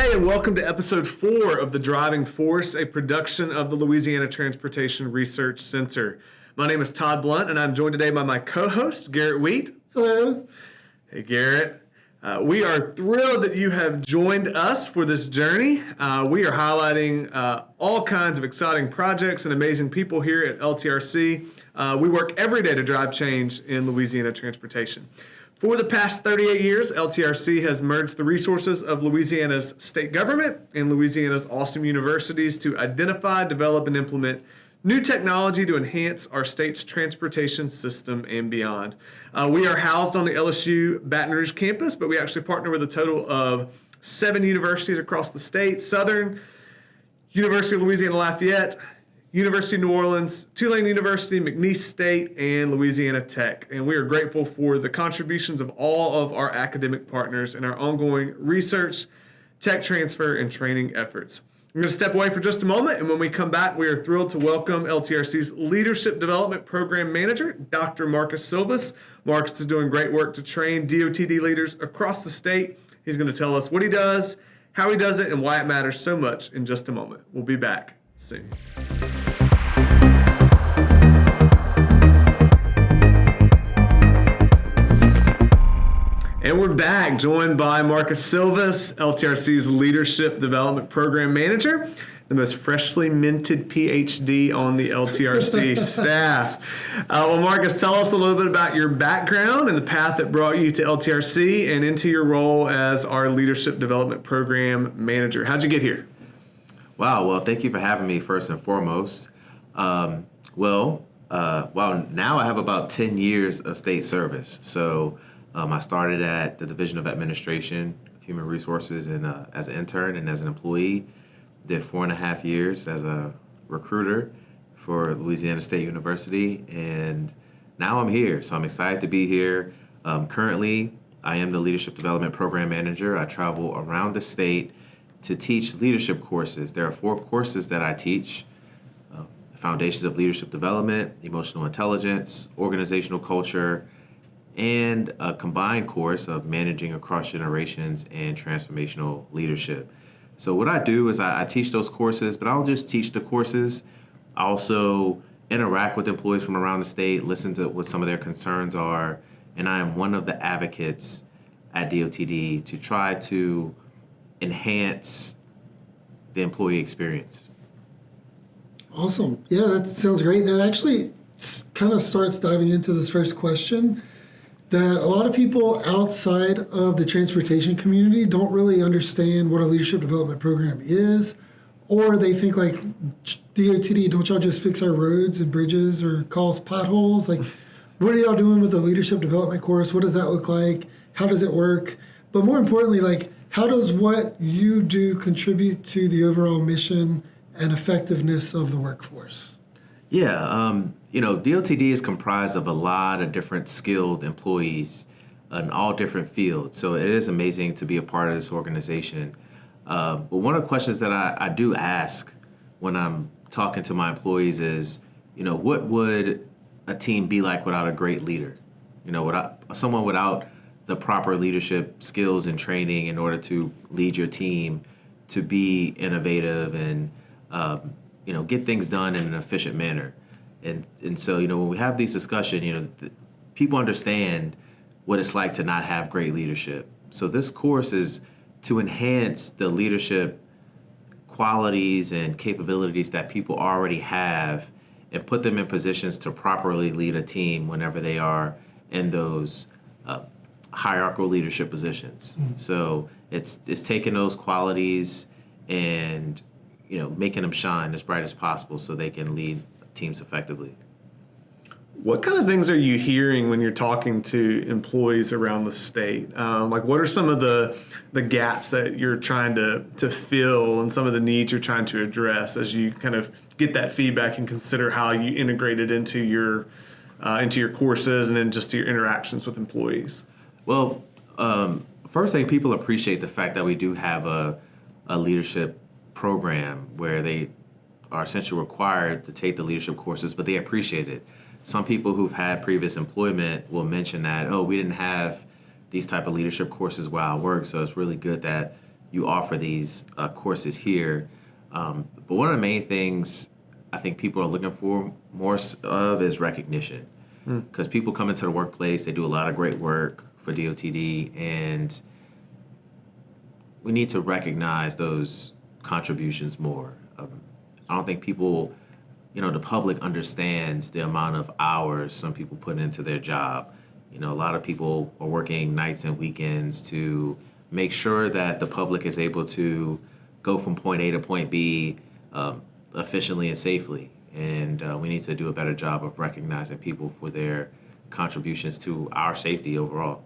Hey, and welcome to episode 4 of The Driving Force, a production of the Louisiana Transportation Research Center. My name is Todd Blunt, and I'm joined today by my co-host, Garrett Wheat. Hello. Hey, Garrett. We are thrilled that you have joined us for this journey. We are highlighting all kinds of exciting projects and amazing people here at LTRC. We work every day to drive change in Louisiana transportation. For the past 38 years, LTRC has merged the resources of Louisiana's state government and Louisiana's awesome universities to identify, develop, and implement new technology to enhance our state's transportation system and beyond. We are housed on the LSU Baton Rouge campus, but we actually partner with a total of 7 universities across the state: Southern, University of Louisiana Lafayette, University of New Orleans, Tulane University, McNeese State, and Louisiana Tech. And we are grateful for the contributions of all of our academic partners in our ongoing research, tech transfer, and training efforts. We're going to step away for just a moment, and when we come back, we are thrilled to welcome LTRC's Leadership Development Program Manager, Dr. Marcus Sylvas. Marcus is doing great work to train DOTD leaders across the state. He's going to tell us what he does, how he does it, and why it matters so much in just a moment. We'll be back soon. And we're back, joined by Marcus Sylvas, LTRC's Leadership Development Program Manager, the most freshly minted PhD on the LTRC staff. Well, Marcus, tell us a little bit about your background and the path that brought you to LTRC and into your role as our Leadership Development Program Manager. How'd you get here? Wow, well, thank you for having me first and foremost. Now I have about 10 years of state service. So I started at the Division of Administration of Human Resources and as an intern and as an employee. Did 4.5 years as a recruiter for Louisiana State University, and now I'm here. So I'm excited to be here. Currently, I am the Leadership Development Program Manager. I travel around the state to teach leadership courses. There are 4 courses that I teach: Foundations of Leadership Development, Emotional Intelligence, Organizational Culture, and a combined course of Managing Across Generations and Transformational Leadership. So what I do is I teach those courses, but I don't just teach the courses. I also interact with employees from around the state, listen to what some of their concerns are, and I am one of the advocates at DOTD to try to enhance the employee experience. Awesome. Yeah, that sounds great. That actually kind of starts diving into this first question, that a lot of people outside of the transportation community don't really understand what a leadership development program is, or they think like, DOTD, don't y'all just fix our roads and bridges or cause potholes? Like, what are y'all doing with the leadership development course? What does that look like? How does it work? But more importantly, like, how does what you do contribute to the overall mission and effectiveness of the workforce? Yeah, DOTD is comprised of a lot of different skilled employees in all different fields. So it is amazing to be a part of this organization. But one of the questions that I do ask when I'm talking to my employees is, what would a team be like without a great leader? Someone without the proper leadership skills and training in order to lead your team to be innovative and get things done in an efficient manner. And so, when we have these discussions, people understand what it's like to not have great leadership. So this course is to enhance the leadership qualities and capabilities that people already have and put them in positions to properly lead a team whenever they are in those hierarchical leadership positions. Mm-hmm. So it's taking those qualities and making them shine as bright as possible so they can lead teams effectively. What kind of things are you hearing when you're talking to employees around the state? What are some of the gaps that you're trying to fill and some of the needs you're trying to address as you kind of get that feedback and consider how you integrate it into your courses and then just to your interactions with employees? Well, first thing, people appreciate the fact that we do have a leadership program where they are essentially required to take the leadership courses, but they appreciate it. Some people who've had previous employment will mention that, we didn't have these type of leadership courses while I work, so it's really good that you offer these courses here. But one of the main things I think people are looking for more of is recognition. Because people come into the workplace, they do a lot of great work for DOTD, and we need to recognize those contributions more. I don't think people, the public understands the amount of hours some people put into their job. A lot of people are working nights and weekends to make sure that the public is able to go from point A to point B efficiently and safely. And we need to do a better job of recognizing people for their contributions to our safety overall.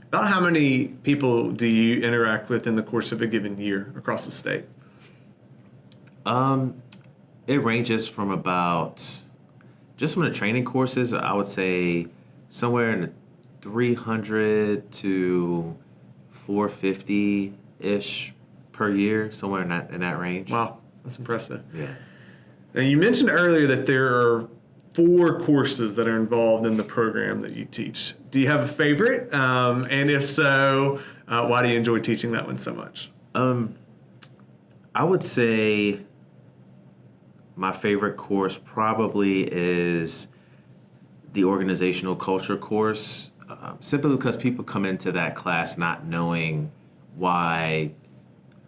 About how many people do you interact with in the course of a given year across the state? It ranges from about, just from the training courses, I would say somewhere in the 300 to 450-ish per year, somewhere in that range. Wow, that's impressive. Yeah. Now, you mentioned earlier that there are 4 courses that are involved in the program that you teach. Do you have a favorite? And if so, why do you enjoy teaching that one so much? I would say my favorite course probably is the organizational culture course, simply because people come into that class not knowing why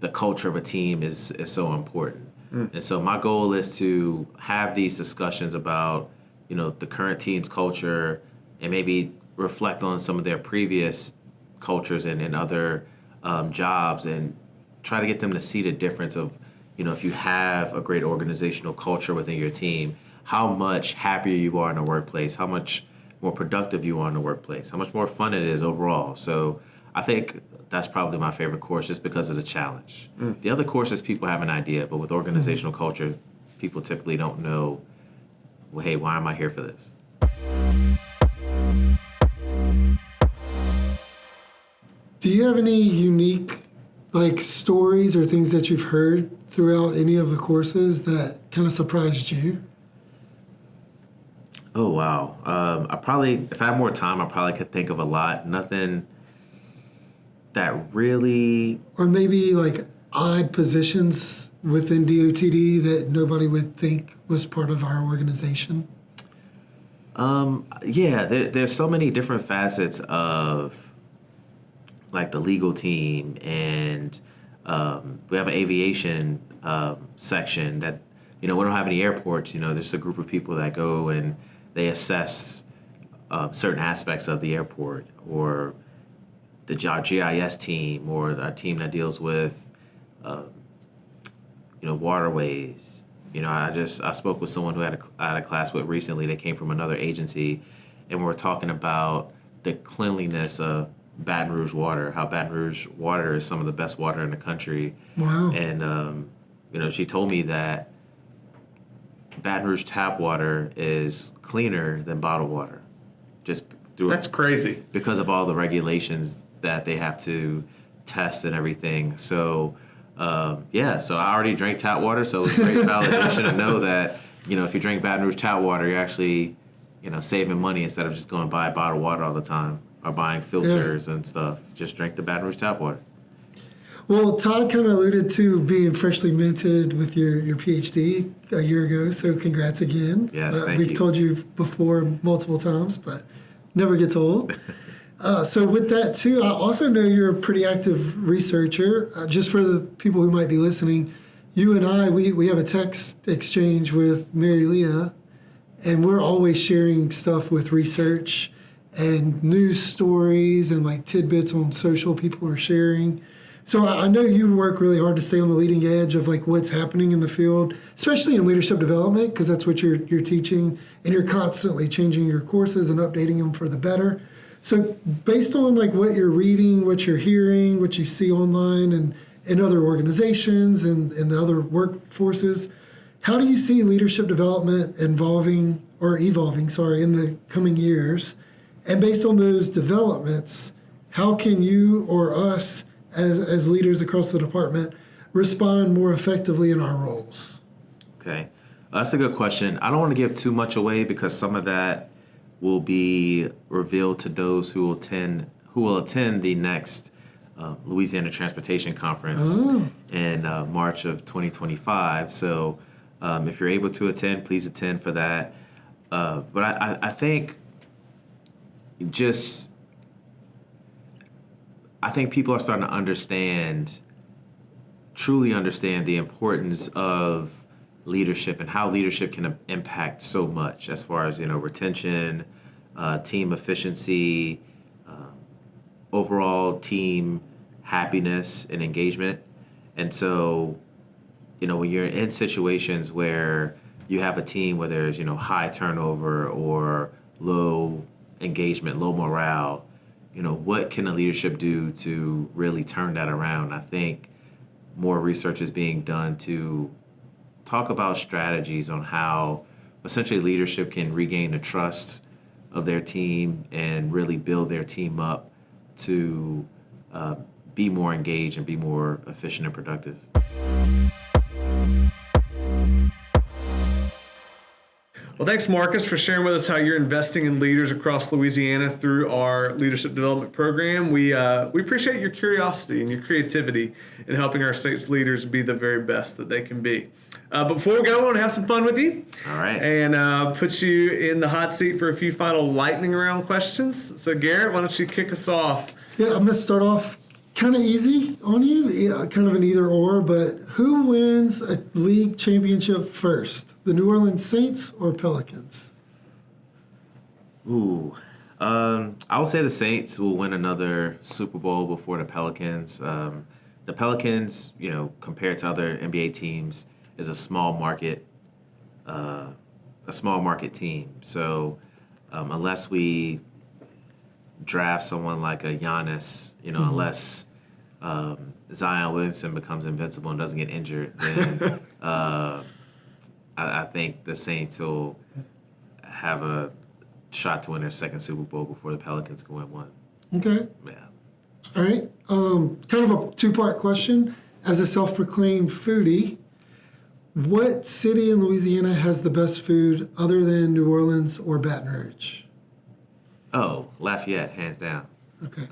the culture of a team is so important. And so my goal is to have these discussions about, the current team's culture, and maybe reflect on some of their previous cultures and other jobs, and try to get them to see the difference of, if you have a great organizational culture within your team, how much happier you are in the workplace, how much more productive you are in the workplace, how much more fun it is overall. So I think that's probably my favorite course, just because of the challenge. The other courses, people have an idea, but with organizational culture, people typically don't know, well, hey, why am I here for this? Do you have any unique stories or things that you've heard throughout any of the courses that kind of surprised you? Oh, wow. If I had more time, I probably could think of a lot. Nothing that really... Or maybe odd positions within DOTD that nobody would think was part of our organization? Yeah, there's so many different facets of the legal team, and we have an aviation section that, we don't have any airports. There's a group of people that go and they assess certain aspects of the airport, or the GIS team, or a team that deals with waterways. I spoke with someone who I had a class with recently. They came from another agency, and we were talking about the cleanliness of Baton Rouge water, how Baton Rouge water is some of the best water in the country. Wow. And she told me that Baton Rouge tap water is cleaner than bottled water, That's crazy. because of all the regulations that they have to test and everything. So so I already drank tap water, so it's great validation to know that, if you drink Baton Rouge tap water, you're actually, saving money instead of just going buy bottled water all the time, or buying filters and stuff. Just drink the Baton Rouge tap water. Well, Todd kind of alluded to being freshly minted with your PhD a year ago, so congrats again. Yes, thank We've you. told you before multiple times, but never gets old. So with that, too, I also know you're a pretty active researcher. Just for the people who might be listening, you and I, we have a text exchange with Mary Leah, and we're always sharing stuff with research and news stories and tidbits on social people are sharing. So I know you work really hard to stay on the leading edge of what's happening in the field, especially in leadership development, because that's what you're teaching, and you're constantly changing your courses and updating them for the better. So based on what you're reading, what you're hearing, what you see online and in other organizations and the other workforces, how do you see leadership development evolving in the coming years? And based on those developments, how can you or us as leaders across the department respond more effectively in our roles? Okay. That's a good question. I don't want to give too much away, because some of that will be revealed to those who will attend the next Louisiana Transportation Conference in March of 2025. So if you're able to attend, please attend for that. But I think I think people are starting to truly understand the importance of leadership and how leadership can impact so much as far as, retention, team efficiency, overall team happiness and engagement. And so, when you're in situations where you have a team where there's, high turnover or low engagement, low morale, what can a leadership do to really turn that around? I think more research is being done to talk about strategies on how essentially leadership can regain the trust of their team and really build their team up to be more engaged and be more efficient and productive. Well, thanks, Marcus, for sharing with us how you're investing in leaders across Louisiana through our leadership development program. We appreciate your curiosity and your creativity in helping our state's leaders be the very best that they can be. But before we go, I want to have some fun with you. All right. And put you in the hot seat for a few final lightning round questions. So, Garrett, why don't you kick us off? Yeah, I'm going to start off kind of easy on you, kind of an either or, but who wins a league championship first, the New Orleans Saints or Pelicans? Ooh. I would say the Saints will win another Super Bowl before the Pelicans. The Pelicans, compared to other NBA teams, is a small market team. So unless we draft someone like a Giannis, unless Zion Williamson becomes invincible and doesn't get injured, then I think the Saints will have a shot to win their second Super Bowl before the Pelicans can win one. Okay. Yeah. All right. Kind of a two-part question. As a self-proclaimed foodie, what city in Louisiana has the best food other than New Orleans or Baton Rouge? Oh, Lafayette, hands down. Okay.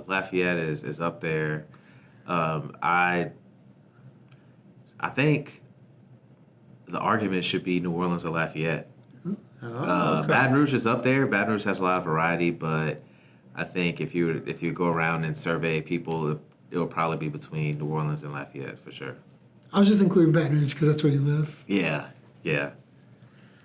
Lafayette is up there. I think the argument should be New Orleans or Lafayette. Okay. Baton Rouge is up there. Baton Rouge has a lot of variety, but I think if you go around and survey people, it will probably be between New Orleans and Lafayette for sure. I was just including Baton Rouge because that's where you live. Yeah. And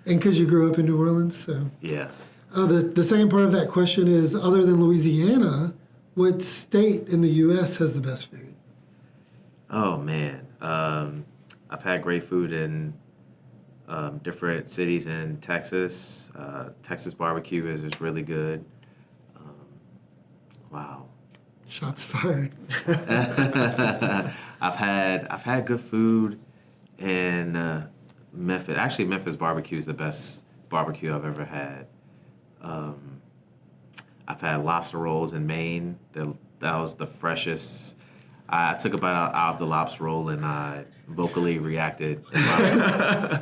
because you grew up in New Orleans, so. Yeah. The second part of that question is, other than Louisiana, what state in the U.S. has the best food? Oh, man. I've had great food in different cities in Texas. Texas barbecue is really good. Wow. Shots fired. I've had good food in Memphis. Actually, Memphis barbecue is the best barbecue I've ever had. I've had lobster rolls in Maine. That was the freshest. I took a bite out of the lobster roll and I vocally reacted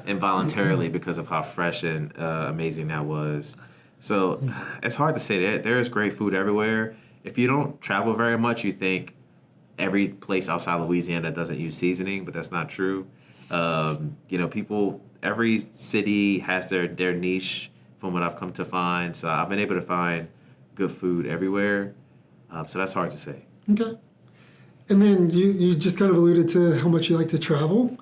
involuntarily because of how fresh and amazing that was. So it's hard to say. There is great food everywhere. If you don't travel very much, you think every place outside Louisiana doesn't use seasoning, but that's not true. Every city has their niche from what I've come to find. So I've been able to find good food everywhere. So that's hard to say. Okay. And then you just kind of alluded to how much you like to travel.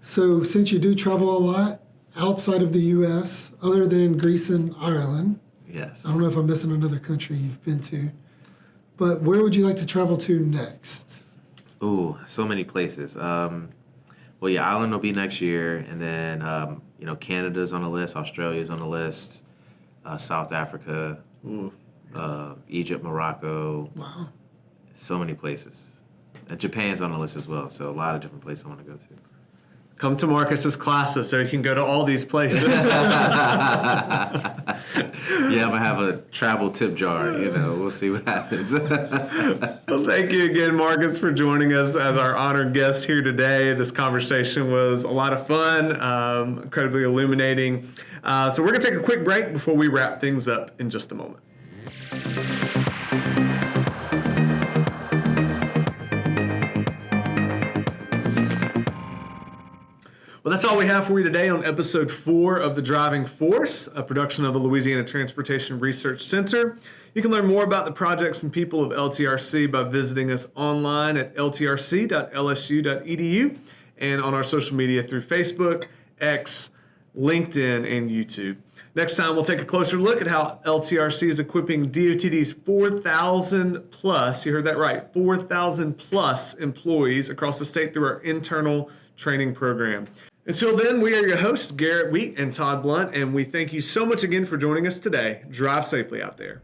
So since you do travel a lot outside of the U.S., other than Greece and Ireland, Yes. I don't know if I'm missing another country you've been to, but where would you like to travel to next? Ooh, so many places. Ireland will be next year, and then Canada's on the list, Australia's on the list, South Africa, Egypt, Morocco. Wow. So many places. And Japan's on the list as well, so a lot of different places I want to go to. Come to Marcus's classes so you can go to all these places. Yeah, I'm going to have a travel tip jar, we'll see what happens. Well, thank you again, Marcus, for joining us as our honored guest here today. This conversation was a lot of fun, incredibly illuminating. So we're going to take a quick break before we wrap things up in just a moment. Well, that's all we have for you today on episode 4 of The Driving Force, a production of the Louisiana Transportation Research Center. You can learn more about the projects and people of LTRC by visiting us online at ltrc.lsu.edu and on our social media through Facebook, X, LinkedIn, and YouTube. Next time, we'll take a closer look at how LTRC is equipping DOTD's 4,000 plus, you heard that right, 4,000 plus employees across the state through our internal training program. Until then, we are your hosts, Garrett Wheat and Todd Blunt, and we thank you so much again for joining us today. Drive safely out there.